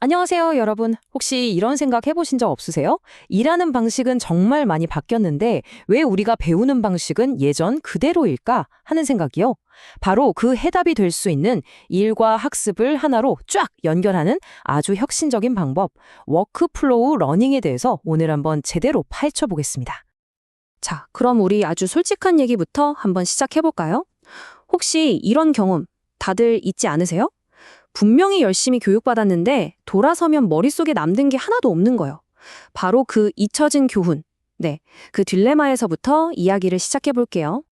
안녕하세요, 여러분. 혹시 이런 생각 해보신 적 없으세요? 일하는 방식은 정말 많이 바뀌었는데 왜 우리가 배우는 방식은 예전 그대로일까 하는 생각이요. 바로 그 해답이 될 수 있는 일과 학습을 하나로 쫙 연결하는 아주 혁신적인 방법, 워크플로우 러닝에 대해서 오늘 한번 제대로 파헤쳐 보겠습니다. 자, 그럼 우리 아주 솔직한 얘기부터 한번 시작해볼까요? 혹시 이런 경험 다들 있지 않으세요? 분명히 열심히 교육받았는데 돌아서면 머릿속에 남는 게 하나도 없는 거예요. 바로 그 잊혀진 교훈. 네, 그 딜레마에서부터 이야기를 시작해 볼게요.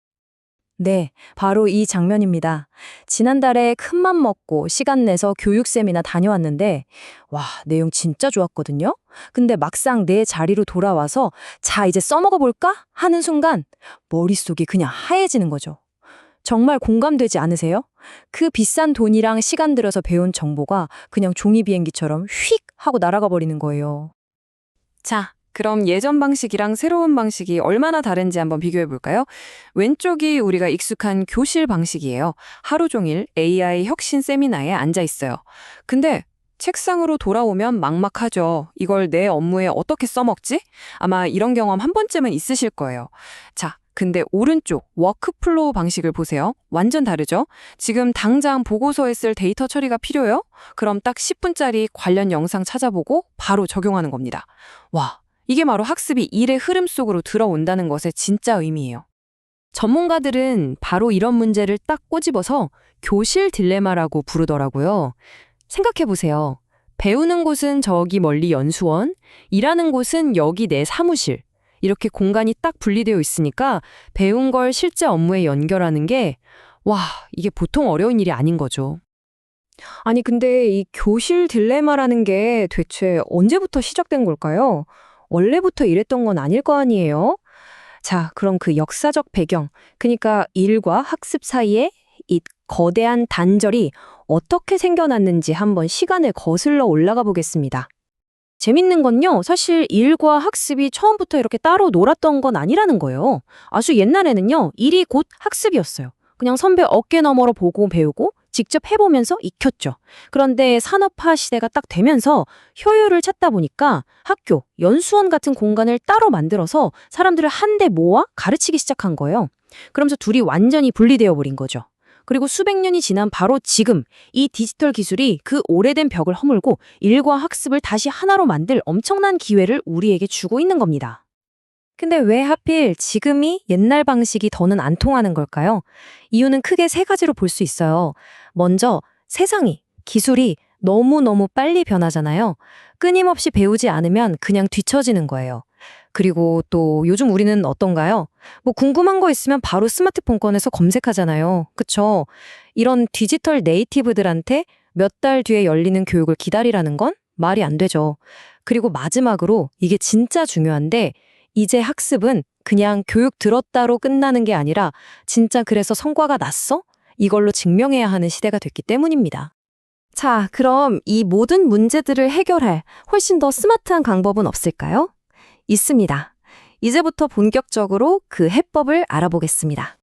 네, 바로 이 장면입니다. 지난달에 큰맘 먹고 시간 내서 교육 세미나 다녀왔는데 와, 내용 진짜 좋았거든요. 근데 막상 내 자리로 돌아와서 자, 이제 써먹어 볼까? 하는 순간 머릿속이 그냥 하얘지는 거죠. 정말 공감되지 않으세요? 그 비싼 돈이랑 시간 들여서 배운 정보가 그냥 종이 비행기처럼 휙 하고 날아가 버리는 거예요. 자, 그럼 예전 방식이랑 새로운 방식이 얼마나 다른지 한번 비교해 볼까요? 왼쪽이 우리가 익숙한 교실 방식이에요. 하루 종일 AI 혁신 세미나에 앉아 있어요. 근데 책상으로 돌아오면 막막하죠. 이걸 내 업무에 어떻게 써먹지? 아마 이런 경험 한 번쯤은 있으실 거예요. 자, 근데 오른쪽 워크플로우 방식을 보세요. 완전 다르죠? 지금 당장 보고서에 쓸 데이터 처리가 필요해요? 그럼 딱 10분짜리 관련 영상 찾아보고 바로 적용하는 겁니다. 와, 이게 바로 학습이 일의 흐름 속으로 들어온다는 것의 진짜 의미예요. 전문가들은 바로 이런 문제를 딱 꼬집어서 교실 딜레마라고 부르더라고요. 생각해보세요. 배우는 곳은 저기 멀리 연수원, 일하는 곳은 여기 내 사무실. 이렇게 공간이 딱 분리되어 있으니까 배운 걸 실제 업무에 연결하는 게, 와, 이게 보통 어려운 일이 아닌 거죠. 아니, 근데 이 교실 딜레마라는 게 대체 언제부터 시작된 걸까요? 원래부터 이랬던 건 아닐 거 아니에요? 자, 그럼 그 역사적 배경, 그러니까 일과 학습 사이에 이 거대한 단절이 어떻게 생겨났는지 한번 시간을 거슬러 올라가 보겠습니다. 재밌는 건요, 사실 일과 학습이 처음부터 이렇게 따로 놀았던 건 아니라는 거예요. 아주 옛날에는요, 일이 곧 학습이었어요. 그냥 선배 어깨 너머로 보고 배우고 직접 해보면서 익혔죠. 그런데 산업화 시대가 딱 되면서 효율을 찾다 보니까 학교, 연수원 같은 공간을 따로 만들어서 사람들을 한데 모아 가르치기 시작한 거예요. 그러면서 둘이 완전히 분리되어 버린 거죠. 그리고 수백 년이 지난 바로 지금 이 디지털 기술이 그 오래된 벽을 허물고 일과 학습을 다시 하나로 만들 엄청난 기회를 우리에게 주고 있는 겁니다. 근데 왜 하필 지금이 옛날 방식이 더는 안 통하는 걸까요? 이유는 크게 세 가지로 볼 수 있어요. 먼저 세상이, 기술이 너무너무 빨리 변하잖아요. 끊임없이 배우지 않으면 그냥 뒤처지는 거예요. 그리고 또 요즘 우리는 어떤가요? 뭐 궁금한 거 있으면 바로 스마트폰 꺼내서 검색하잖아요. 그쵸? 이런 디지털 네이티브들한테 몇 달 뒤에 열리는 교육을 기다리라는 건 말이 안 되죠. 그리고 마지막으로 이게 진짜 중요한데 이제 학습은 그냥 교육 들었다로 끝나는 게 아니라 진짜 그래서 성과가 났어? 이걸로 증명해야 하는 시대가 됐기 때문입니다. 자, 그럼 이 모든 문제들을 해결할 훨씬 더 스마트한 방법은 없을까요? 있습니다. 이제부터 본격적으로 그 해법을 알아보겠습니다.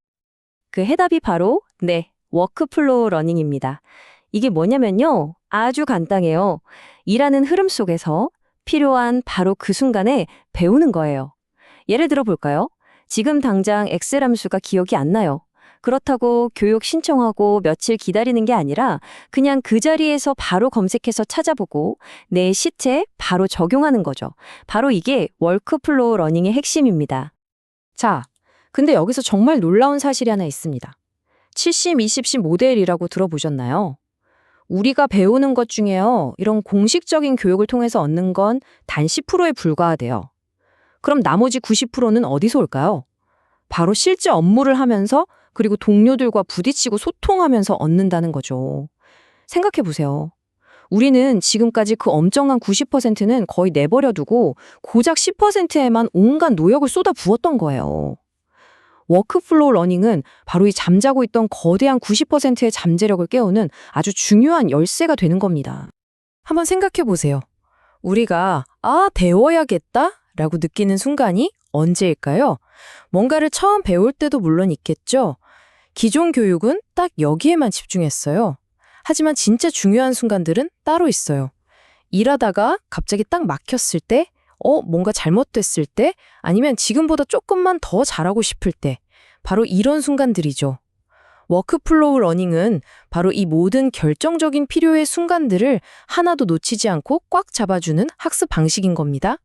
그 해답이 바로 워크플로우 러닝입니다. 이게 뭐냐면요. 아주 간단해요. 일하는 흐름 속에서 필요한 바로 그 순간에 배우는 거예요. 예를 들어 볼까요? 지금 당장 엑셀 함수가 기억이 안 나요. 그렇다고 교육 신청하고 며칠 기다리는 게 아니라 그냥 그 자리에서 바로 검색해서 찾아보고 내 시체에 바로 적용하는 거죠. 바로 이게 워크플로우 러닝의 핵심입니다. 자, 근데 여기서 정말 놀라운 사실이 하나 있습니다. 70-20-10 모델이라고 들어보셨나요? 우리가 배우는 것 중에요, 이런 공식적인 교육을 통해서 얻는 건 단 10%에 불과하대요. 그럼 나머지 90%는 어디서 올까요? 바로 실제 업무를 하면서 그리고 동료들과 부딪히고 소통하면서 얻는다는 거죠. 생각해 보세요. 우리는 지금까지 그 엄청난 90%는 거의 내버려두고 고작 10%에만 온갖 노력을 쏟아 부었던 거예요. 워크플로우 러닝은 바로 이 잠자고 있던 거대한 90%의 잠재력을 깨우는 아주 중요한 열쇠가 되는 겁니다. 한번 생각해 보세요. 우리가 배워야겠다 라고 느끼는 순간이 언제일까요? 뭔가를 처음 배울 때도 물론 있겠죠. 기존 교육은 딱 여기에만 집중했어요. 하지만 진짜 중요한 순간들은 따로 있어요. 일하다가 갑자기 딱 막혔을 때, 뭔가 잘못됐을 때, 아니면 지금보다 조금만 더 잘하고 싶을 때, 바로 이런 순간들이죠. 워크플로우 러닝은 바로 이 모든 결정적인 필요의 순간들을 하나도 놓치지 않고 꽉 잡아주는 학습 방식인 겁니다.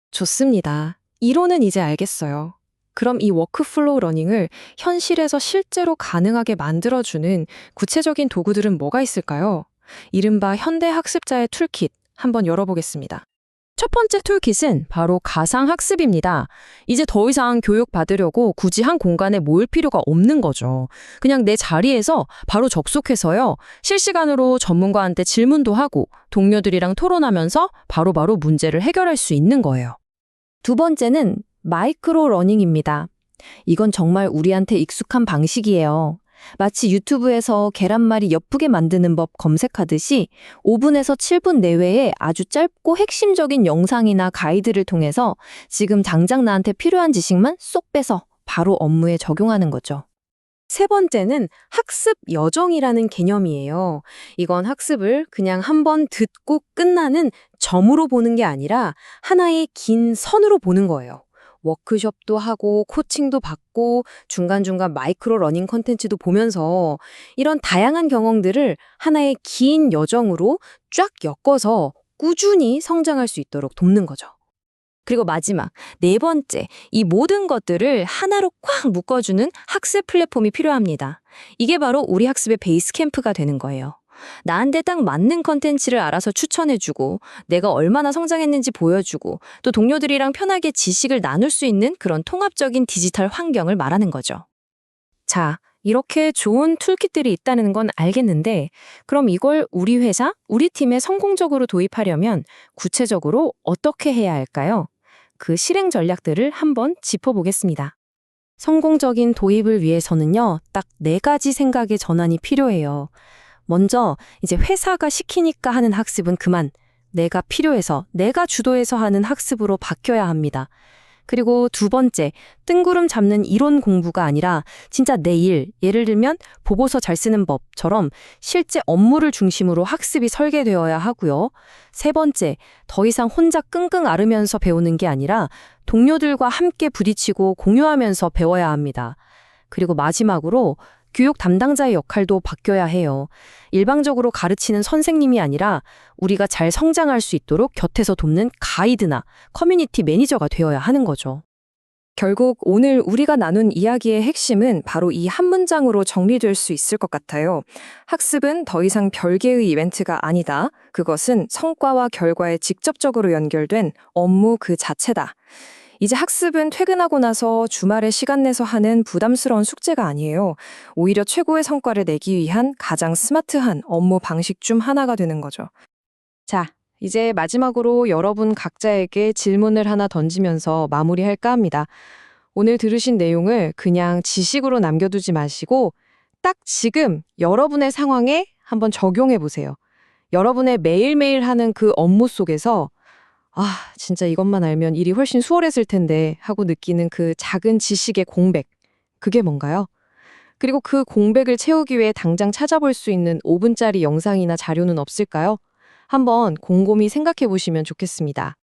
좋습니다. 이론은 이제 알겠어요. 그럼 이 워크플로우 러닝을 현실에서 실제로 가능하게 만들어주는 구체적인 도구들은 뭐가 있을까요? 이른바 현대 학습자의 툴킷 한번 열어보겠습니다. 첫 번째 툴킷은 바로 가상학습입니다. 이제 더 이상 교육받으려고 굳이 한 공간에 모일 필요가 없는 거죠. 그냥 내 자리에서 바로 접속해서요. 실시간으로 전문가한테 질문도 하고 동료들이랑 토론하면서 바로바로 문제를 해결할 수 있는 거예요. 두 번째는 마이크로 러닝입니다. 이건 정말 우리한테 익숙한 방식이에요. 마치 유튜브에서 계란말이 예쁘게 만드는 법 검색하듯이 5분에서 7분 내외에 아주 짧고 핵심적인 영상이나 가이드를 통해서 지금 당장 나한테 필요한 지식만 쏙 빼서 바로 업무에 적용하는 거죠. 세 번째는 학습 여정이라는 개념이에요. 이건 학습을 그냥 한번 듣고 끝나는 점으로 보는 게 아니라 하나의 긴 선으로 보는 거예요. 워크숍도 하고 코칭도 받고 중간중간 마이크로 러닝 컨텐츠도 보면서 이런 다양한 경험들을 하나의 긴 여정으로 쫙 엮어서 꾸준히 성장할 수 있도록 돕는 거죠. 그리고 마지막, 네 번째, 이 모든 것들을 하나로 꽉 묶어주는 학습 플랫폼이 필요합니다. 이게 바로 우리 학습의 베이스 캠프가 되는 거예요. 나한테 딱 맞는 컨텐츠를 알아서 추천해주고 내가 얼마나 성장했는지 보여주고 또 동료들이랑 편하게 지식을 나눌 수 있는 그런 통합적인 디지털 환경을 말하는 거죠. 자, 이렇게 좋은 툴kit들이 있다는 건 알겠는데 그럼 이걸 우리 회사, 우리 팀에 성공적으로 도입하려면 구체적으로 어떻게 해야 할까요? 그 실행 전략들을 한번 짚어보겠습니다. 성공적인 도입을 위해서는요, 딱 4가지 생각의 전환이 필요해요. 먼저 이제 회사가 시키니까 하는 학습은 그만 내가 필요해서 내가 주도해서 하는 학습으로 바뀌어야 합니다. 그리고 두 번째, 뜬구름 잡는 이론 공부가 아니라 진짜 내 일, 예를 들면 보고서 잘 쓰는 법처럼 실제 업무를 중심으로 학습이 설계되어야 하고요. 세 번째, 더 이상 혼자 끙끙 앓으면서 배우는 게 아니라 동료들과 함께 부딪히고 공유하면서 배워야 합니다. 그리고 마지막으로 교육 담당자의 역할도 바뀌어야 해요. 일방적으로 가르치는 선생님이 아니라 우리가 잘 성장할 수 있도록 곁에서 돕는 가이드나 커뮤니티 매니저가 되어야 하는 거죠. 결국 오늘 우리가 나눈 이야기의 핵심은 바로 이 한 문장으로 정리될 수 있을 것 같아요. 학습은 더 이상 별개의 이벤트가 아니다. 그것은 성과와 결과에 직접적으로 연결된 업무 그 자체다. 이제 학습은 퇴근하고 나서 주말에 시간 내서 하는 부담스러운 숙제가 아니에요. 오히려 최고의 성과를 내기 위한 가장 스마트한 업무 방식 중 하나가 되는 거죠. 자, 이제 마지막으로 여러분 각자에게 질문을 하나 던지면서 마무리할까 합니다. 오늘 들으신 내용을 그냥 지식으로 남겨두지 마시고 딱 지금 여러분의 상황에 한번 적용해 보세요. 여러분의 매일매일 하는 그 업무 속에서 진짜 이것만 알면 일이 훨씬 수월했을 텐데 하고 느끼는 그 작은 지식의 공백, 그게 뭔가요? 그리고 그 공백을 채우기 위해 당장 찾아볼 수 있는 5분짜리 영상이나 자료는 없을까요? 한번 곰곰이 생각해 보시면 좋겠습니다.